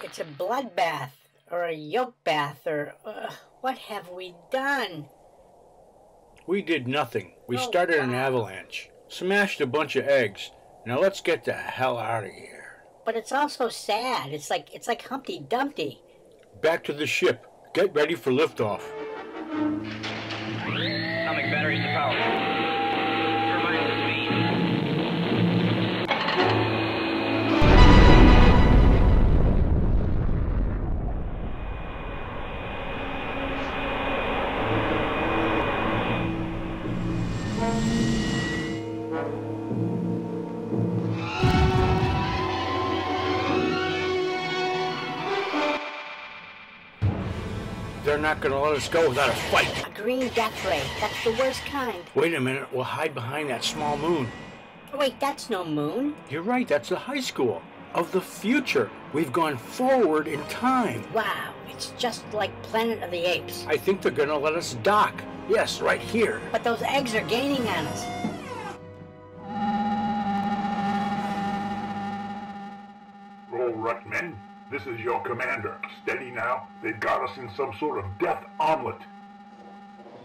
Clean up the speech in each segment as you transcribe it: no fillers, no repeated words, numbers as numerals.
It's a bloodbath, or a yolk bath, or what have we done? We did nothing. We started an avalanche. Smashed a bunch of eggs. Now let's get the hell out of here. But it's all so sad. It's like Humpty Dumpty. Back to the ship. Get ready for liftoff. Atomic batteries to power. Turbines to speed. They're not going to let us go without a fight. A green death ray. That's the worst kind. Wait a minute. We'll hide behind that small moon. Wait, that's no moon. You're right. That's the high school of the future. We've gone forward in time. Wow, it's just like Planet of the Apes. I think they're going to let us dock. Yes, right here. But those eggs are gaining on us. Roll, Ruckman. This is your commander. Steady now. They've got us in some sort of death omelet.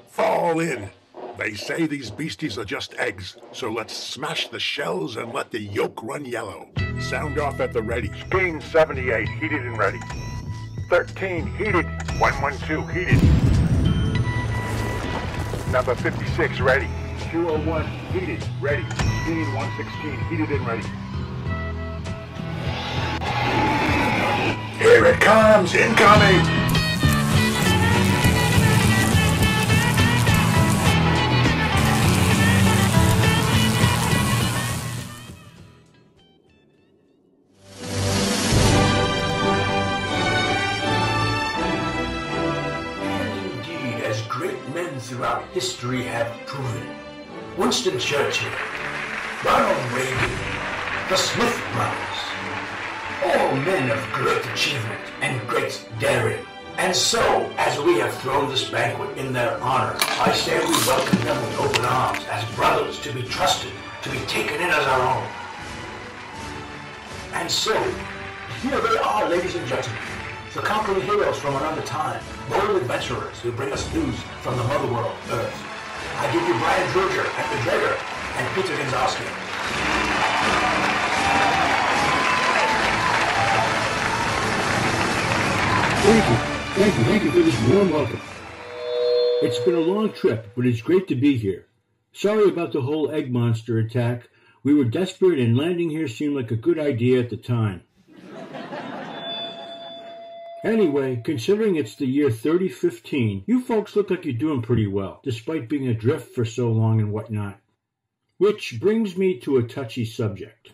Fall in. They say these beasties are just eggs, so let's smash the shells and let the yolk run yellow. Sound off at the ready. Skeen 78, heated and ready. 13, heated. 112, heated. Number 56, ready. 201, heated, ready. Skeen 116, heated and ready. Here it comes, incoming! Indeed, as great men throughout history have proven. Winston Churchill, Ronald Reagan, the Smith brothers, all men of great achievement and great daring. And so, as we have thrown this banquet in their honor, I say we welcome them with open arms, as brothers to be trusted, to be taken in as our own. And so, here they are, ladies and gentlemen, the conquering heroes from another time, bold adventurers who bring us news from the mother world, Earth. I give you Brian Druger at the Drager and Peter Gonzalski. Thank you for this warm welcome. It's been a long trip, but it's great to be here. Sorry about the whole egg monster attack. We were desperate and landing here seemed like a good idea at the time. Anyway, considering it's the year 3015, you folks look like you're doing pretty well, despite being adrift for so long and whatnot. Which brings me to a touchy subject.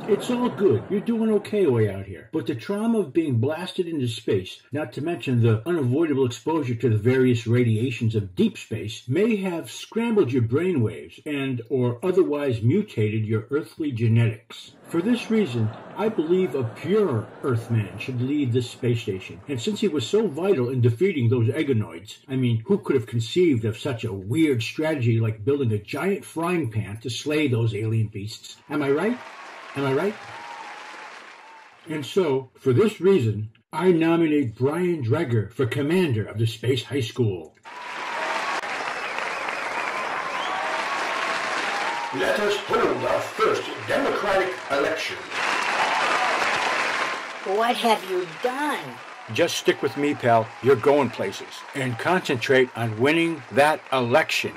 It's all good. You're doing okay way out here. But the trauma of being blasted into space, not to mention the unavoidable exposure to the various radiations of deep space, may have scrambled your brainwaves and or otherwise mutated your earthly genetics. For this reason, I believe a pure Earthman should lead this space station. And since he was so vital in defeating those eggonoids, I mean, who could have conceived of such a weird strategy like building a giant frying pan to slay those alien beasts? Am I right? Am I right? And so, for this reason, I nominate Brian Dreger for commander of the Space High School. Let us hold our first democratic election. What have you done? Just stick with me, pal. You're going places. And concentrate on winning that election.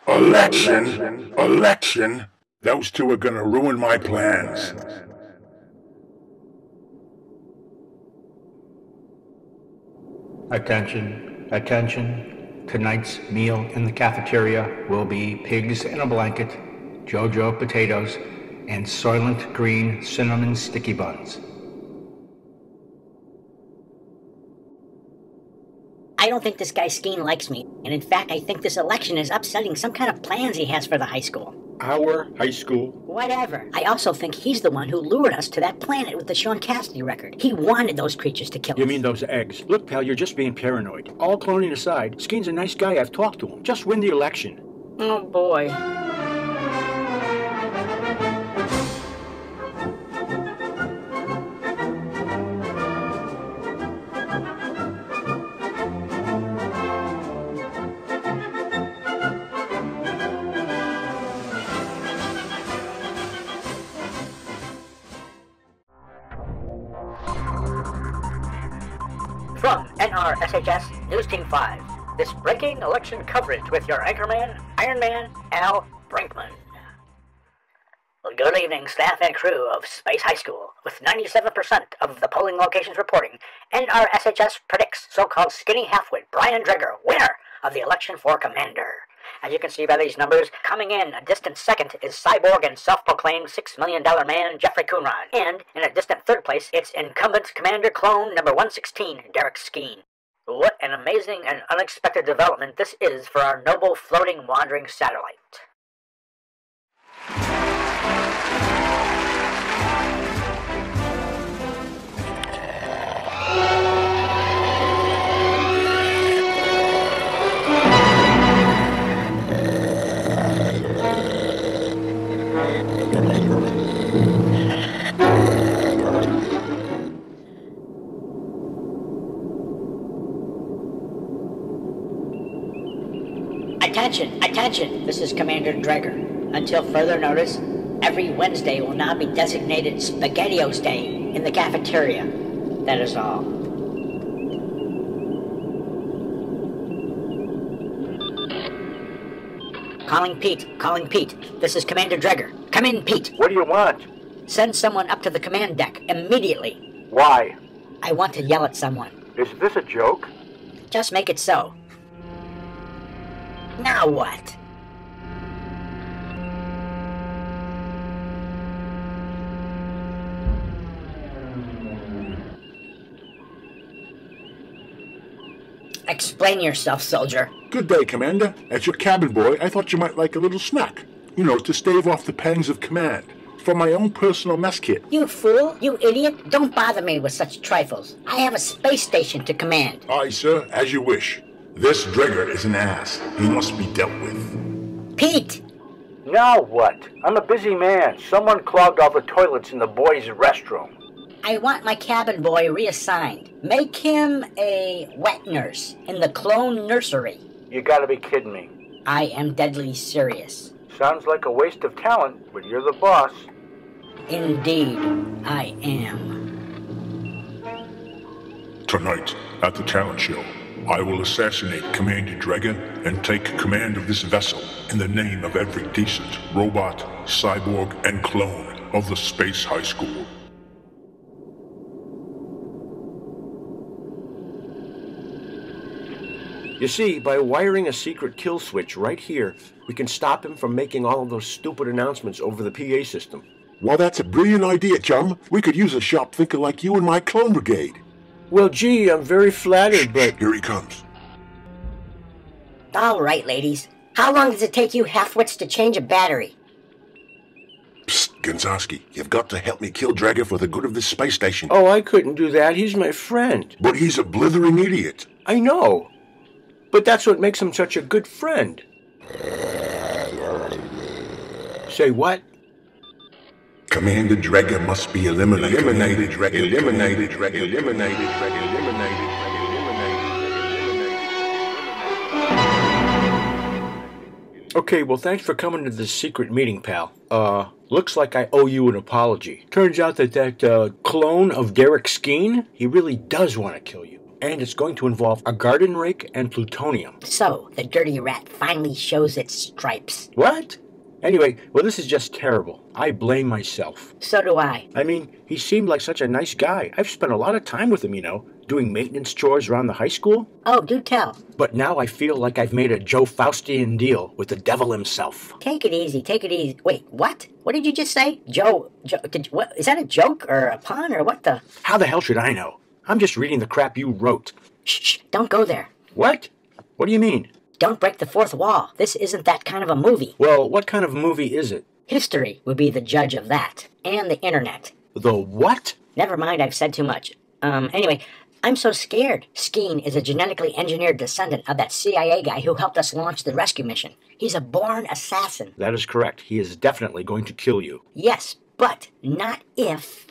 Election? Election? Those two are gonna ruin my plans. Attention, attention. Tonight's meal in the cafeteria will be pigs in a blanket, JoJo potatoes, and Soylent Green cinnamon sticky buns. I don't think this guy Skeen likes me, and in fact I think this election is upsetting some kind of plans he has for the high school. Our high school? Whatever. I also think he's the one who lured us to that planet with the Sean Cassidy record. He wanted those creatures to kill us. You mean those eggs? Look, pal, you're just being paranoid. All cloning aside, Skeen's a nice guy. I've talked to him. Just win the election. Oh, boy. NRSHS News Team 5. This breaking election coverage with your anchorman, Iron Man Al Brinkman. Well, good evening, staff and crew of Space High School. With 97% of the polling locations reporting, NRSHS predicts so-called skinny halfwit Brian Dreger winner of the election for commander. As you can see by these numbers, coming in a distant second is cyborg and self-proclaimed $6 million man Jeffrey Coonrod. And in a distant third place, it's incumbent commander clone number 116, Derek Skeen. What an amazing and unexpected development this is for our noble floating wandering satellite. Attention, this is Commander Dreger. Until further notice, every Wednesday will now be designated SpaghettiOs Day in the cafeteria. That is all. Calling Pete. This is Commander Dreger. Come in, Pete. What do you want? Send someone up to the command deck immediately. Why? I want to yell at someone. Is this a joke? Just make it so. Now what? Explain yourself, soldier. Good day, Commander. As your cabin boy, I thought you might like a little snack. You know, to stave off the pangs of command. From my own personal mess kit. You fool! You idiot! Don't bother me with such trifles. I have a space station to command. Aye, sir, as you wish. This Dreger is an ass. He must be dealt with. Pete! Now what? I'm a busy man. Someone clogged all the toilets in the boys' restroom. I want my cabin boy reassigned. Make him a wet nurse in the clone nursery. You gotta be kidding me. I am deadly serious. Sounds like a waste of talent, but you're the boss. Indeed, I am. Tonight, at the talent show, I will assassinate Commander Dreger and take command of this vessel in the name of every decent robot, cyborg, and clone of the Space High School. You see, by wiring a secret kill switch right here, we can stop him from making all of those stupid announcements over the PA system. Well, that's a brilliant idea, chum. We could use a sharp thinker like you in my clone brigade. Well, gee, I'm very flattered, but... Here he comes. All right, ladies. How long does it take you halfwits to change a battery? Psst, Gonzowski, you've got to help me kill Dreger for the good of this space station. Oh, I couldn't do that. He's my friend. But he's a blithering idiot. I know. But that's what makes him such a good friend. Say what? Commander Dreger must be eliminated. Eliminated, Dreger. Eliminated, Dreger. Eliminated, Dreger. Eliminated, Dreger. Eliminated. Okay, well, thanks for coming to this secret meeting, pal. Looks like I owe you an apology. Turns out that clone of Derek Skeen, he really does want to kill you. And it's going to involve a garden rake and plutonium. So, the dirty rat finally shows its stripes. What? Anyway, well, this is just terrible. I blame myself. So do I. I mean, he seemed like such a nice guy. I've spent a lot of time with him, you know, doing maintenance chores around the high school. Oh, do tell. But now I feel like I've made a Joe Faustian deal with the devil himself. Take it easy, take it easy. Wait, what? What did you just say? Joe, what, is that a joke or a pun or what the? How the hell should I know? I'm just reading the crap you wrote. Shh, don't go there. What? What do you mean? Don't break the fourth wall. This isn't that kind of a movie. Well, what kind of movie is it? History would be the judge of that. And the internet. The what? Never mind, I've said too much. Anyway, I'm so scared. Skeen is a genetically engineered descendant of that CIA guy who helped us launch the rescue mission. He's a born assassin. That is correct. He is definitely going to kill you. Yes, but not if...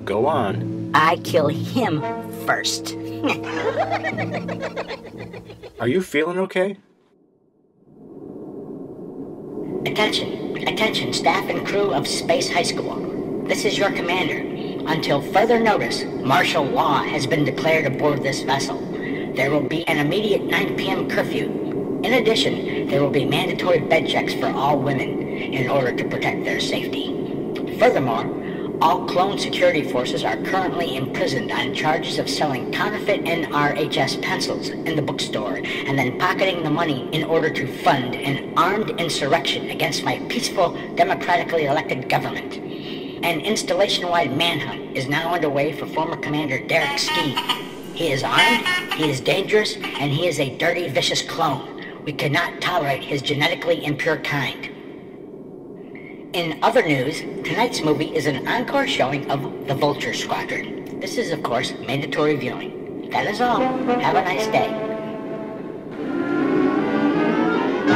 Go on. I kill him first. Are you feeling okay? Attention, staff and crew of Space High School. This is your commander. Until further notice, martial law has been declared aboard this vessel. there will be an immediate 9 p.m. curfew. In addition, there will be mandatory bed checks for all women in order to protect their safety. Furthermore, all clone security forces are currently imprisoned on charges of selling counterfeit NRHS pencils in the bookstore and then pocketing the money in order to fund an armed insurrection against my peaceful, democratically elected government. An installation-wide manhunt is now underway for former Commander Derek Skeen. He is armed, he is dangerous, and he is a dirty, vicious clone. We cannot tolerate his genetically impure kind. In other news, tonight's movie is an encore showing of The Vulture Squadron. This is, of course, mandatory viewing. That is all. Have a nice day.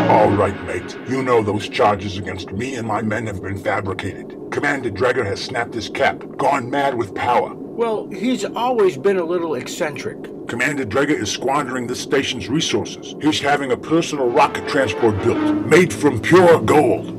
All right, mate. You know those charges against me and my men have been fabricated. Commander Dreger has snapped his cap, gone mad with power. Well, he's always been a little eccentric. Commander Dreger is squandering this station's resources. He's having a personal rocket transport built, made from pure gold.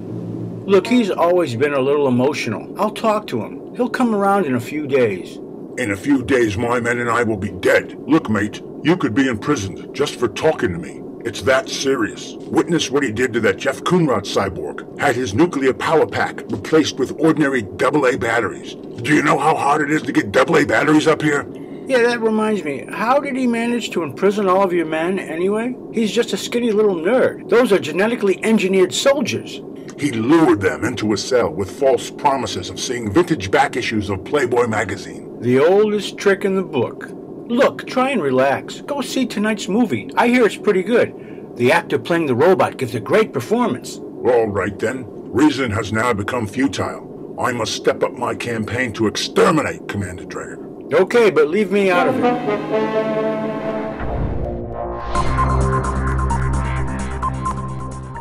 Look, he's always been a little emotional. I'll talk to him. He'll come around in a few days. In a few days, my men and I will be dead. Look, mate, you could be imprisoned just for talking to me. It's that serious. Witness what he did to that Jeff Coonrod cyborg. Had his nuclear power pack replaced with ordinary AA batteries. Do you know how hard it is to get AA batteries up here? Yeah, that reminds me. How did he manage to imprison all of your men, anyway? He's just a skinny little nerd. Those are genetically engineered soldiers. He lured them into a cell with false promises of seeing vintage back issues of Playboy magazine. The oldest trick in the book. Look, try and relax. Go see tonight's movie. I hear it's pretty good. The actor playing the robot gives a great performance. All right, then. Reason has now become futile. I must step up my campaign to exterminate Commander Dreger. Okay, but leave me out of it.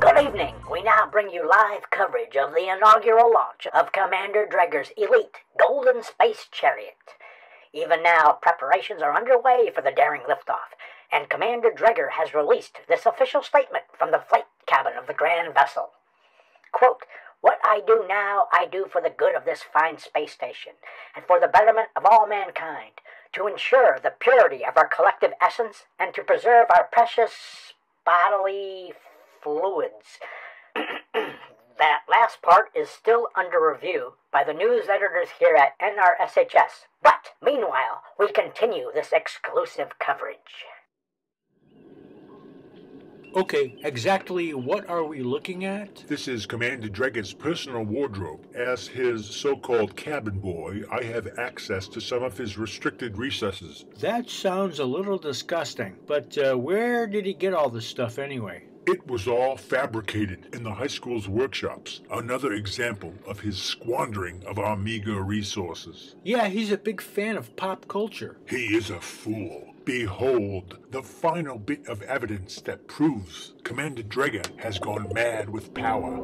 Good evening. We now bring you live coverage of the inaugural launch of Commander Dreger's elite Golden Space Chariot. Even now, preparations are underway for the daring liftoff, and Commander Dreger has released this official statement from the flight cabin of the grand vessel. Quote, "What I do now, I do for the good of this fine space station, and for the betterment of all mankind, to ensure the purity of our collective essence, and to preserve our precious bodily fluids." That last part is still under review by the news editors here at NRSHS. But, meanwhile, we continue this exclusive coverage. Okay, exactly what are we looking at? This is Commander Dreger's personal wardrobe. As his so-called cabin boy, I have access to some of his restricted recesses. That sounds a little disgusting, but where did he get all this stuff anyway? It was all fabricated in the high school's workshops. Another example of his squandering of our meager resources. Yeah, he's a big fan of pop culture. He is a fool. Behold, the final bit of evidence that proves Commander Dreger has gone mad with power.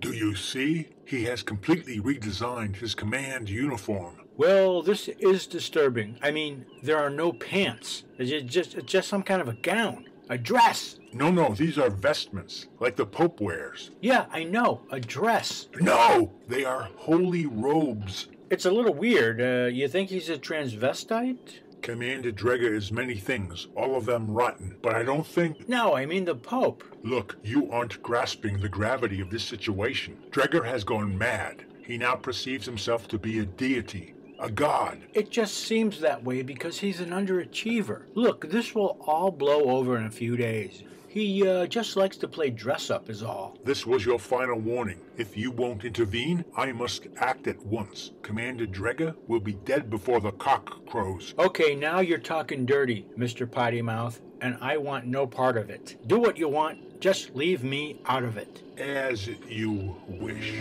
Do you see? He has completely redesigned his command uniform. Well, this is disturbing. I mean, there are no pants. It's just some kind of a gown. A dress. No, these are vestments, like the Pope wears. Yeah, I know. A dress. No! They are holy robes. It's a little weird. You think he's a transvestite? Commander Dreger is many things, all of them rotten, but I don't think... No, I mean the Pope. Look, you aren't grasping the gravity of this situation. Dreger has gone mad. He now perceives himself to be a deity. A god. It just seems that way because he's an underachiever. Look, this will all blow over in a few days. He just likes to play dress-up is all. This was your final warning. If you won't intervene, I must act at once. Commander Dreger will be dead before the cock crows. Okay, now you're talking dirty, Mr. Potty Mouth, and I want no part of it. Do what you want, just leave me out of it. As you wish.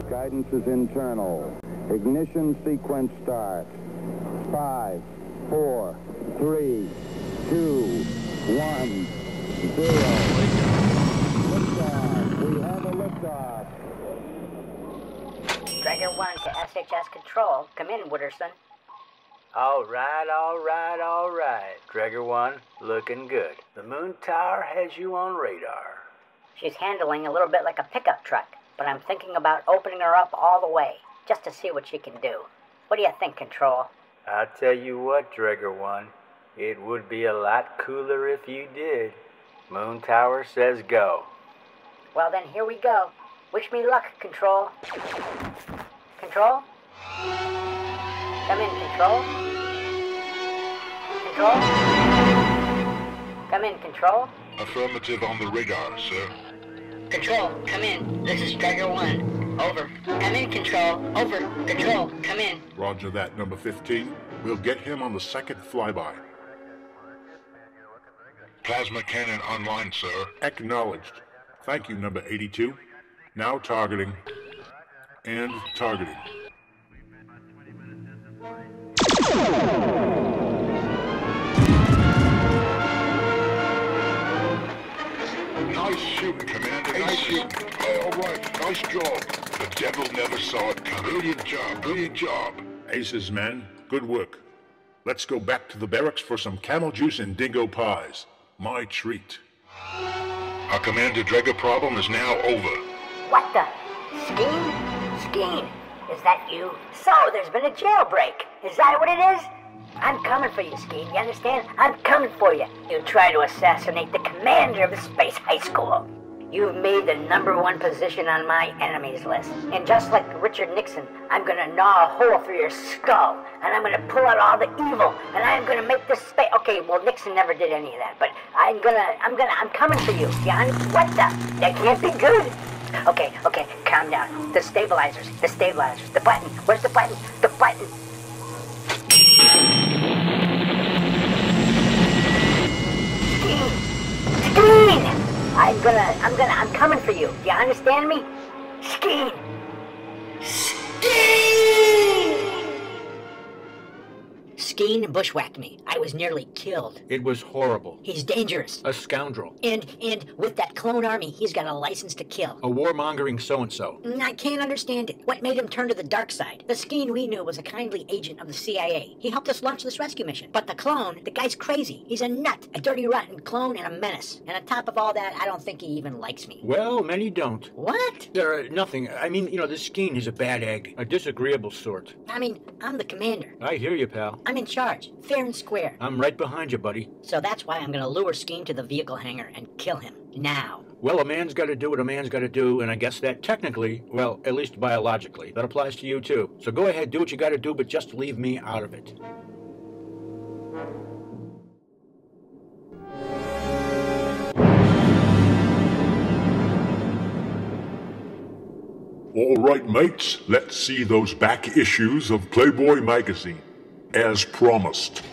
Guidance is internal. Ignition sequence start. 5, 4, 3, 2, 1, 0. Liftoff. We have a liftoff. Dreger 1 to SHS Control. Come in, Wooderson. All right. Dreger 1, looking good. The moon tower has you on radar. She's handling a little bit like a pickup truck, but I'm thinking about opening her up all the way, just to see what she can do. What do you think, Control? I'll tell you what, Dregger One. It would be a lot cooler if you did. Moon Tower says go. Well then, here we go. Wish me luck, Control. Control? Come in, Control. Control? Come in, Control. Affirmative on the radar, sir. Control, come in. This is Dregger 1. Over. Come in, Control. Over. Control, come in. Roger that, number 15. We'll get him on the second flyby. Plasma cannon online, sir. Acknowledged. Thank you, number 82. Now targeting. And targeting. Nice shooting, Commander. Nice shooting. All right, nice job. The devil never saw it coming. Brilliant job, brilliant job. Aces, men. Good work. Let's go back to the barracks for some camel juice and dingo pies. My treat. Our Commander Dregger problem is now over. What the? Skeen? Skeen, is that you? So, there's been a jailbreak. Is that what it is? I'm coming for you, Skeen, you understand? I'm coming for you. You try to assassinate the commander of the Space High School. You've made the #1 position on my enemies list. And just like Richard Nixon, I'm gonna gnaw a hole through your skull. And I'm gonna pull out all the evil. And I'm gonna make this space... Okay, well, Nixon never did any of that. But I'm coming for you. What the? That can't be good. Okay, calm down. The stabilizers. The button. Where's the button? The button. Skeen! I'm coming for you. Do you understand me? Skeen! Skeen bushwhacked me. I was nearly killed. It was horrible. He's dangerous. A scoundrel. And with that clone army, he's got a license to kill. A warmongering so-and-so. I can't understand it. What made him turn to the dark side? The Skeen we knew was a kindly agent of the CIA. He helped us launch this rescue mission. But the clone, the guy's crazy. He's a nut, a dirty, rotten clone, and a menace. And on top of all that, I don't think he even likes me. Well, many don't. What? Nothing. I mean, this Skeen is a bad egg. A disagreeable sort. I mean, I'm the commander. I hear you, pal. I'm in charge, fair and square. I'm right behind you, buddy. So that's why I'm gonna lure Skeen to the vehicle hangar and kill him. Now. Well, a man's gotta do what a man's gotta do, and I guess that technically, well, at least biologically, that applies to you too. So go ahead, do what you gotta do, but just leave me out of it. All right, mates, let's see those back issues of Playboy magazine. As promised.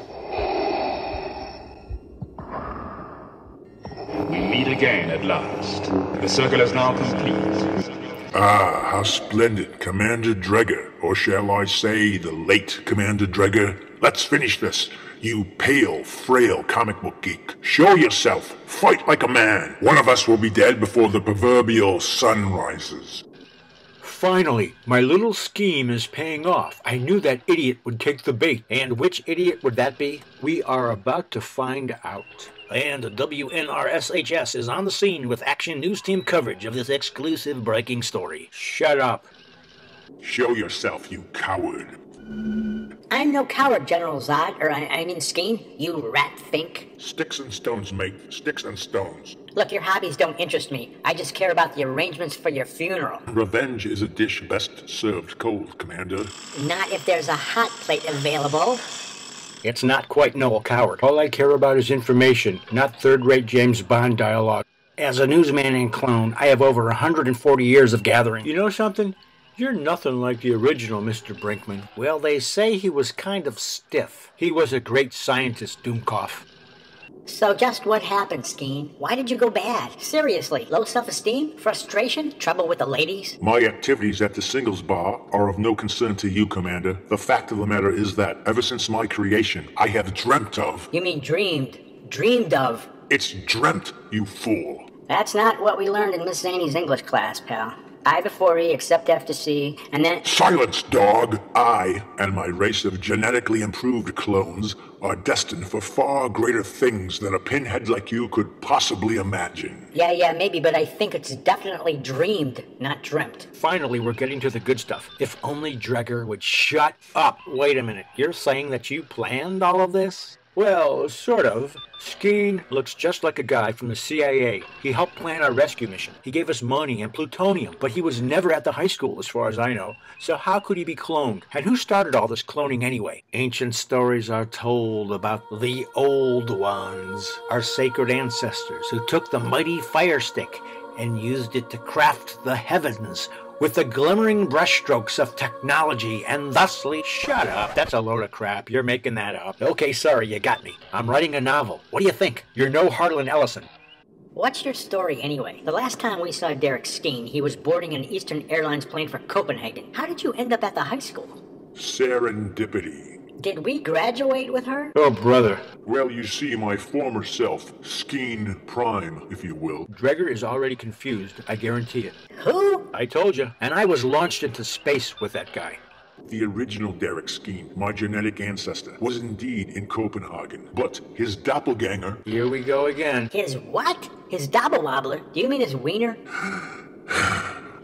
We meet again at last. The circle is now complete. Ah, how splendid, Commander Dregger, or shall I say the late Commander Dregger. Let's finish this, you pale, frail comic book geek. Show yourself, fight like a man. One of us will be dead before the proverbial sun rises. Finally, my little scheme is paying off. I knew that idiot would take the bait. And which idiot would that be? We are about to find out. And WNRSHS is on the scene with Action News Team coverage of this exclusive breaking story. Shut up. Show yourself, you coward. I'm no coward, General Zod, I mean Skeen, you rat fink. Sticks and stones, mate. Sticks and stones. Look, your hobbies don't interest me. I just care about the arrangements for your funeral. Revenge is a dish best served cold, Commander. Not if there's a hot plate available. It's not quite no coward. All I care about is information, not third-rate James Bond dialogue. As a newsman and clone, I have over 140 years of gathering. You know something? You're nothing like the original Mr. Brinkman. Well, they say he was kind of stiff. He was a great scientist, Doomkoff. So just what happened, Skeen? Why did you go bad? Seriously, low self-esteem? Frustration? Trouble with the ladies? My activities at the singles bar are of no concern to you, Commander. The fact of the matter is that, ever since my creation, I have dreamt of... You mean dreamed? Dreamed of? It's dreamt, you fool. That's not what we learned in Miss Zaney's English class, pal. I before E, except after C, and then... Silence, dog! I and my race of genetically improved clones are destined for far greater things than a pinhead like you could possibly imagine. Yeah, maybe, but I think it's definitely dreamed, not dreamt. Finally, we're getting to the good stuff. If only Dregger would shut up. Wait a minute, you're saying that you planned all of this? Well, sort of. Skeen looks just like a guy from the CIA. He helped plan our rescue mission. He gave us money and plutonium, but he was never at the high school as far as I know. So how could he be cloned? And who started all this cloning anyway? Ancient stories are told about the old ones, our sacred ancestors who took the mighty fire stick and used it to craft the heavens with the glimmering brushstrokes of technology and thusly... Shut up, that's a load of crap. You're making that up. Okay, sorry, you got me. I'm writing a novel. What do you think? You're no Harlan Ellison. What's your story anyway? The last time we saw Derek Skeen, he was boarding an Eastern Airlines plane for Copenhagen. How did you end up at the high school? Serendipity. Did we graduate with her? Oh, brother. Well, you see, my former self, Skeen Prime, if you will. Dregger is already confused, I guarantee it. Who? I told you, and I was launched into space with that guy. The original Derek Skeen, my genetic ancestor, was indeed in Copenhagen, but his doppelganger... Here we go again. His what? His doppelwobbler? Do you mean his wiener?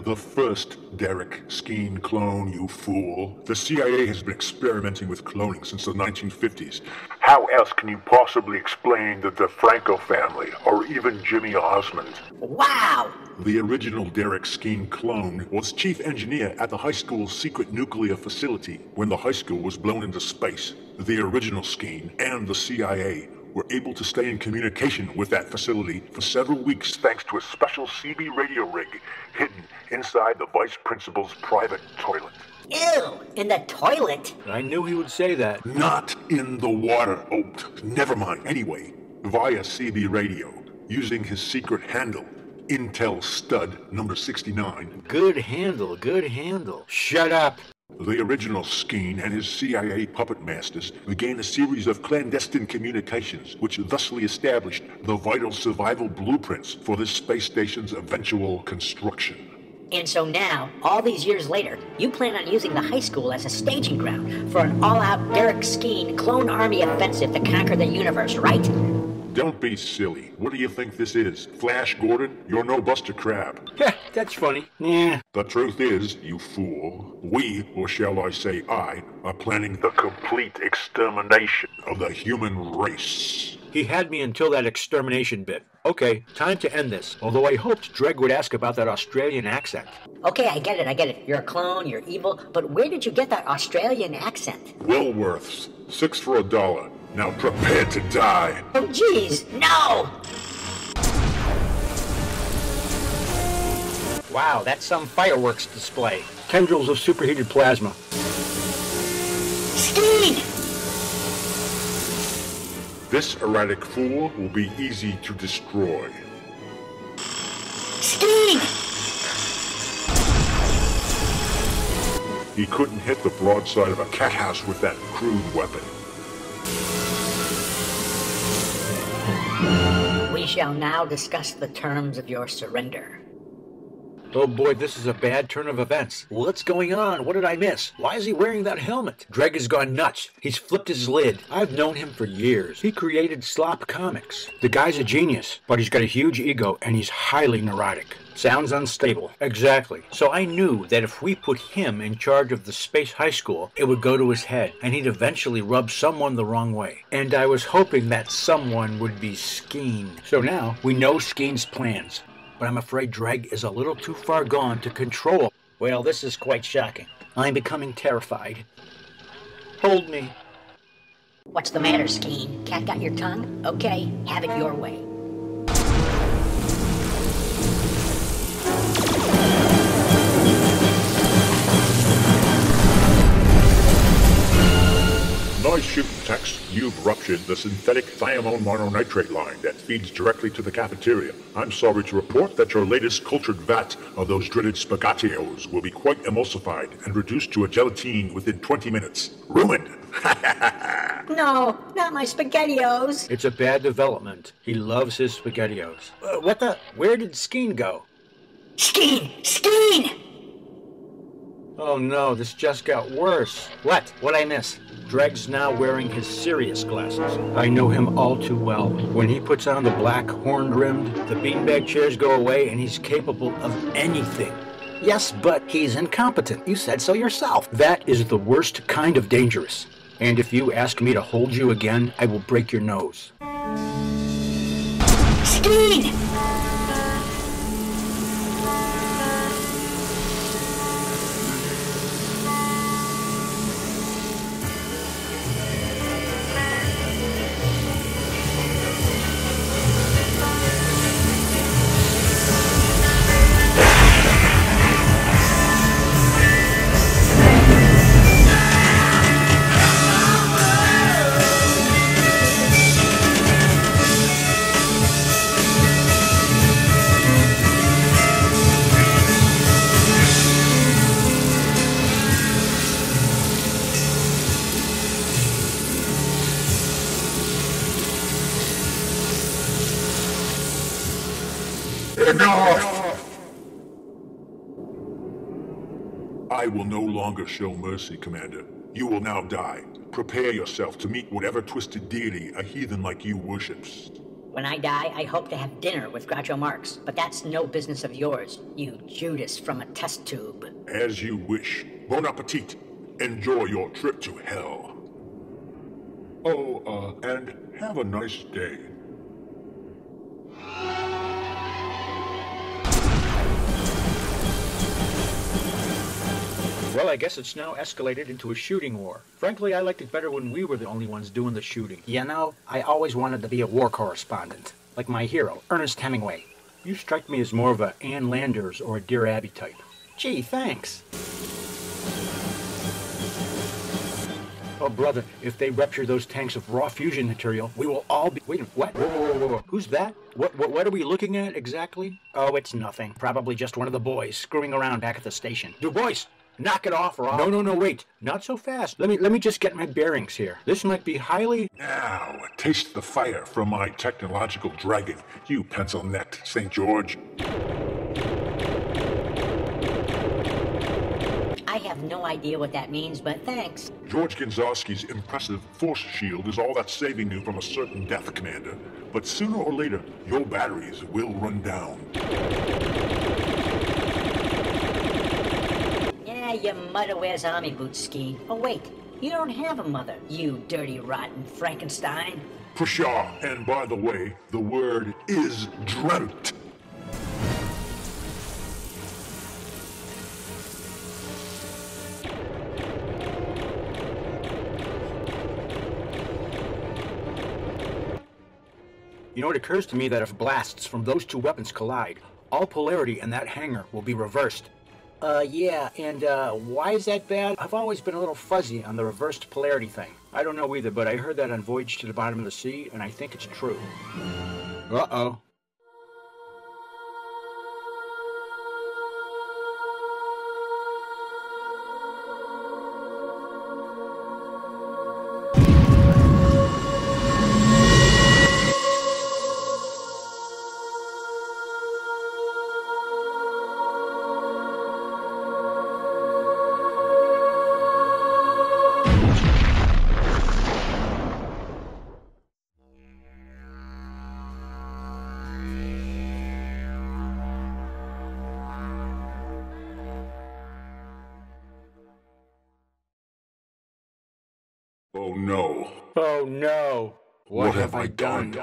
The first Derek Skeen clone, you fool. The CIA has been experimenting with cloning since the 1950s. How else can you possibly explain the DeFranco family, or even Jimmy Osmond? Wow! The original Derek Skeen clone was chief engineer at the high school's secret nuclear facility when the high school was blown into space. The original Skeen and the CIA were able to stay in communication with that facility for several weeks thanks to a special CB radio rig hidden inside the vice principal's private toilet. Ew! In the toilet? I knew he would say that. Not in the water. Oh, never mind. Anyway, via CB radio, using his secret handle, Intel Stud number 69. Good handle, good handle. Shut up. The original Skeen and his CIA puppet masters began a series of clandestine communications which thusly established the vital survival blueprints for this space station's eventual construction. And so now, all these years later, you plan on using the high school as a staging ground for an all-out Derek Skeen clone army offensive to conquer the universe, right? Don't be silly. What do you think this is? Flash Gordon? You're no Buster Crab. Yeah, that's funny. Yeah. The truth is, you fool, we, or shall I say I, are planning the complete extermination of the human race. He had me until that extermination bit. Okay, time to end this. Although I hoped Dreg would ask about that Australian accent. Okay, I get it. You're a clone, you're evil, but where did you get that Australian accent? Woolworths. 6 for $1. Now prepare to die. Oh, jeez, no! Wow, that's some fireworks display. Tendrils of superheated plasma. Skeen! This erratic fool will be easy to destroy. Skeen! He couldn't hit the broadside of a cat house with that crude weapon. We shall now discuss the terms of your surrender. Oh boy, this is a bad turn of events. What's going on? What did I miss? Why is he wearing that helmet? Dreg has gone nuts. He's flipped his lid. I've known him for years. He created Slop Comics. The guy's a genius, but he's got a huge ego and he's highly neurotic. Sounds unstable. Exactly. So I knew that if we put him in charge of the Space High School, it would go to his head, and he'd eventually rub someone the wrong way. And I was hoping that someone would be Skeen. So now we know Skeen's plans. But I'm afraid Dreg is a little too far gone to control. Well, this is quite shocking. I'm becoming terrified. Hold me. What's the matter, Skeen? Cat got your tongue? Okay, have it your way. Noise shooting Tex, you've ruptured the synthetic thiamine mononitrate line that feeds directly to the cafeteria. I'm sorry to report that your latest cultured vat of those dreaded spaghettios will be quite emulsified and reduced to a gelatine within 20 minutes. Ruined! No, not my SpaghettiOs. It's a bad development. He loves his SpaghettiOs. What the? Where did Skeen go? Skeen! Skeen! Oh no, this just got worse. What? What'd I miss? Dreg's now wearing his serious glasses. I know him all too well. When he puts on the black horn-rimmed, the beanbag chairs go away and he's capable of anything. Yes, but he's incompetent. You said so yourself. That is the worst kind of dangerous. And if you ask me to hold you again, I will break your nose. Skeen! Enough! I will no longer show mercy, Commander. You will now die. Prepare yourself to meet whatever twisted deity a heathen like you worships. When I die, I hope to have dinner with Groucho Marx, but that's no business of yours, you Judas from a test tube. As you wish. Bon appetit. Enjoy your trip to hell. Oh, and have a nice day. Well, I guess it's now escalated into a shooting war. Frankly, I liked it better when we were the only ones doing the shooting. You know, I always wanted to be a war correspondent. Like my hero, Ernest Hemingway. You strike me as more of a Ann Landers or a Dear Abby type. Gee, thanks. Oh, brother, if they rupture those tanks of raw fusion material, we will all be... Wait, what? Whoa. Who's that? What are we looking at exactly? Oh, it's nothing. Probably just one of the boys screwing around back at the station. Du Bois! Knock it off or I'll... No, wait. Not so fast. Let me just get my bearings here. This might be highly... Now, taste the fire from my technological dragon, you pencil-necked St. George. I have no idea what that means, but thanks. George Ginzowski's impressive force shield is all that's saving you from a certain death, Commander. But sooner or later, your batteries will run down. Yeah, your mother wears army boots, Skeen. Oh, wait. You don't have a mother, you dirty, rotten Frankenstein. Pshaw, and by the way, the word is dreamt. You know, it occurs to me that if blasts from those two weapons collide, all polarity in that hangar will be reversed. Yeah, and why is that bad? I've always been a little fuzzy on the reversed polarity thing. I don't know either, but I heard that on Voyage to the Bottom of the Sea, and I think it's true. Uh-oh. Oh no. Oh no. What have I done?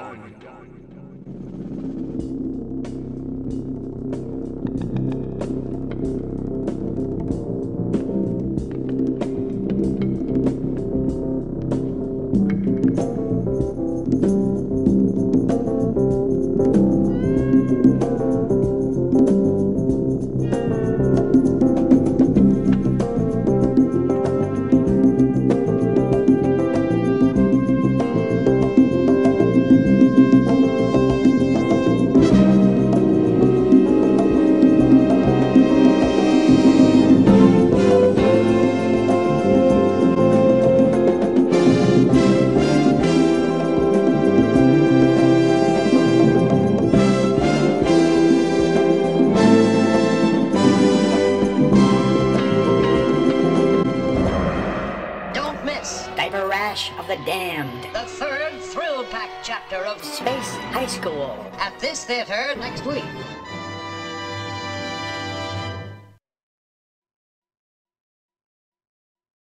damned. The third thrill-packed chapter of Space High School. At this theater next week.